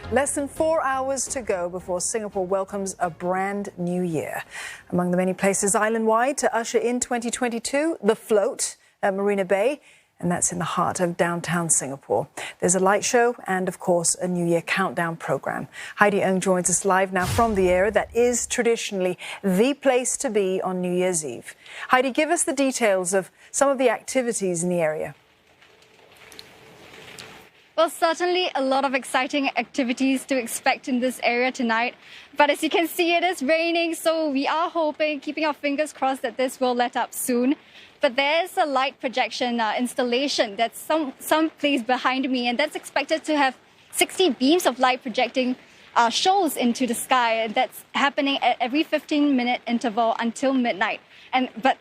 Less than 4 hours to go before Singapore welcomes a brand new year. Among the many places island-wide to usher in 2022, the Float at Marina Bay, and that's in the heart of downtown Singapore. There's a light show and, of course, a New Year countdown program. Heidi Ng joins us live now from the area that is traditionally the place to be on New Year's Eve. Heidi, give us the details of some of the activities in the area. Well, certainly a lot of exciting activities to expect in this area tonight. But as you can see, it is raining, so we are hoping, keeping our fingers crossed that this will let up soon. But there's a light projection installation that's some place behind me, and that's expected to have 60 beams of light projecting shows into the sky. And that's happening at every 15-minute interval until midnight. But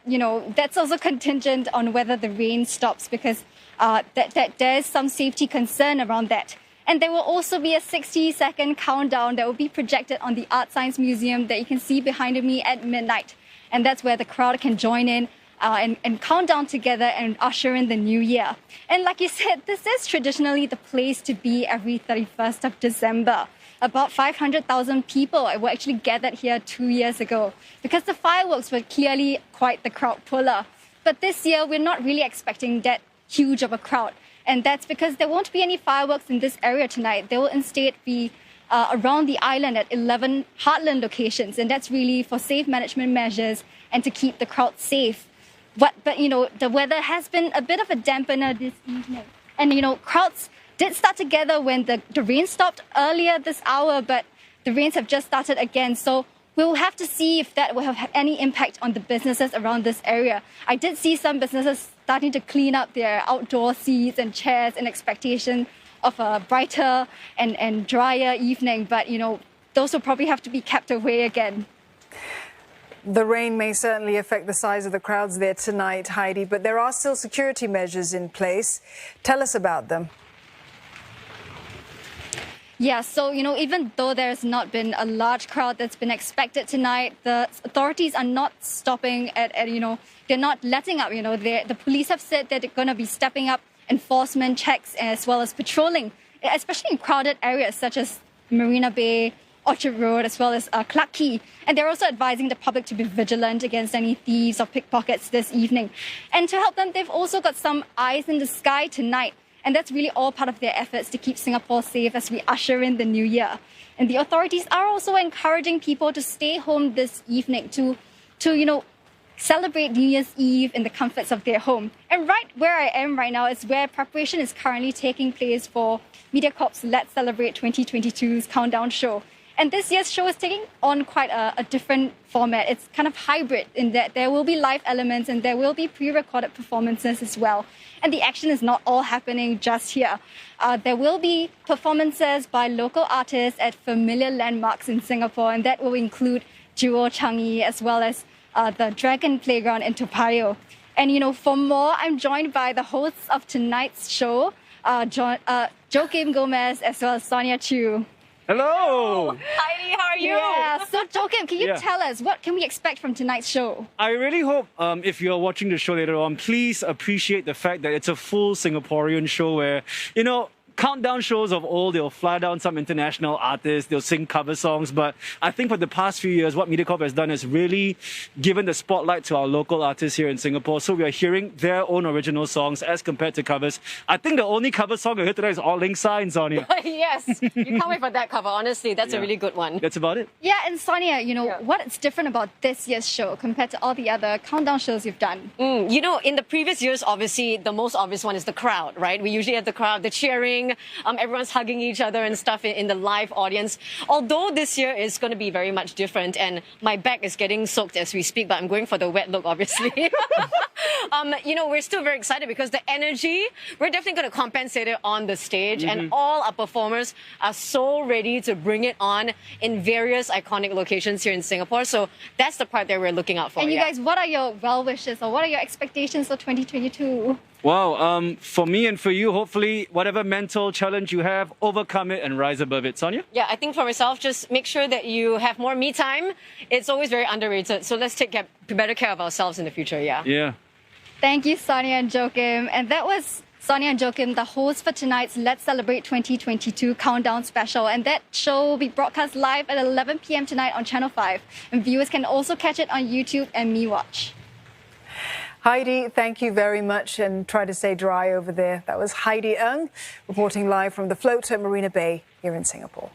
that's also contingent on whether the rain stops, because there is some safety concern around that. And there will also be a 60-second countdown that will be projected on the Art Science Museum that you can see behind me at midnight. And that's where the crowd can join in and count down together and usher in the new year. And like you said, this is traditionally the place to be every 31st of December. About 500,000 people were actually gathered here 2 years ago because the fireworks were clearly quite the crowd puller. But this year, we're not really expecting that huge of a crowd. And that's because there won't be any fireworks in this area tonight. There will instead be around the island at 11 heartland locations. And that's really for safe management measures and to keep the crowd safe. But the weather has been a bit of a dampener this evening. And, crowds did start to gather when the rain stopped earlier this hour, but the rains have just started again. So we'll have to see if that will have any impact on the businesses around this area. I did see some businesses starting to clean up their outdoor seats and chairs in expectation of a brighter and drier evening. But, those will probably have to be kept away again. The rain may certainly affect the size of the crowds there tonight, Heidi, but there are still security measures in place. Tell us about them. Yeah, so, even though there's not been a large crowd that's been expected tonight, the authorities are not stopping they're not letting up. The police have said that they're going to be stepping up enforcement checks as well as patrolling, especially in crowded areas such as Marina Bay, Orchard Road, as well as Clarke Quay. And they're also advising the public to be vigilant against any thieves or pickpockets this evening. And to help them, they've also got some eyes in the sky tonight. And that's really all part of their efforts to keep Singapore safe as we usher in the new year. And the authorities are also encouraging people to stay home this evening to celebrate New Year's Eve in the comforts of their home. And right where I am right now is where preparation is currently taking place for Mediacorp's Let's Celebrate 2022's countdown show. And this year's show is taking on quite a different format. It's kind of hybrid in that there will be live elements and there will be pre-recorded performances as well. And the action is not all happening just here. There will be performances by local artists at familiar landmarks in Singapore, and that will include Jewel Changi as well as the Dragon Playground in Toa Payoh. And for more, I'm joined by the hosts of tonight's show, Joaquim Gomez as well as Sonia Chu. Hello! Heidi, how are you? Yeah, so Joaquim, can you tell us, what can we expect from tonight's show? I really hope if you're watching the show later on, please appreciate the fact that it's a full Singaporean show where, countdown shows of old, they'll fly down some international artists, they'll sing cover songs. But I think for the past few years, what Mediacorp has done is really given the spotlight to our local artists here in Singapore. So we are hearing their own original songs as compared to covers. I think the only cover song I heard today is All Ling Sa, Sonia. Yes, you can't wait for that cover. Honestly, that's a really good one. That's about it. Yeah, and Sonia, what's different about this year's show compared to all the other countdown shows you've done? In the previous years, obviously, the most obvious one is the crowd, right? We usually have the crowd, the cheering, everyone's hugging each other and stuff in the live audience. Although this year is going to be very much different, and my back is getting soaked as we speak, but I'm going for the wet look, obviously. We're still very excited because the energy, we're definitely going to compensate it on the stage, and all our performers are so ready to bring it on in various iconic locations here in Singapore. So that's the part that we're looking out for. And you guys, what are your well wishes or what are your expectations for 2022? Wow, for me and for you, hopefully, whatever mental challenge you have, overcome it and rise above it. Sonia? Yeah, I think for myself, just make sure that you have more me time. It's always very underrated. So let's take better care of ourselves in the future, Yeah. Thank you, Sonia and Joaquim. And that was Sonia and Joachim, the hosts for tonight's Let's Celebrate 2022 Countdown Special. And that show will be broadcast live at 11 p.m. tonight on Channel 5. And viewers can also catch it on YouTube and MeWatch. Heidi, thank you very much, and try to stay dry over there. That was Heidi Ng reporting live from the Float Marina Bay here in Singapore.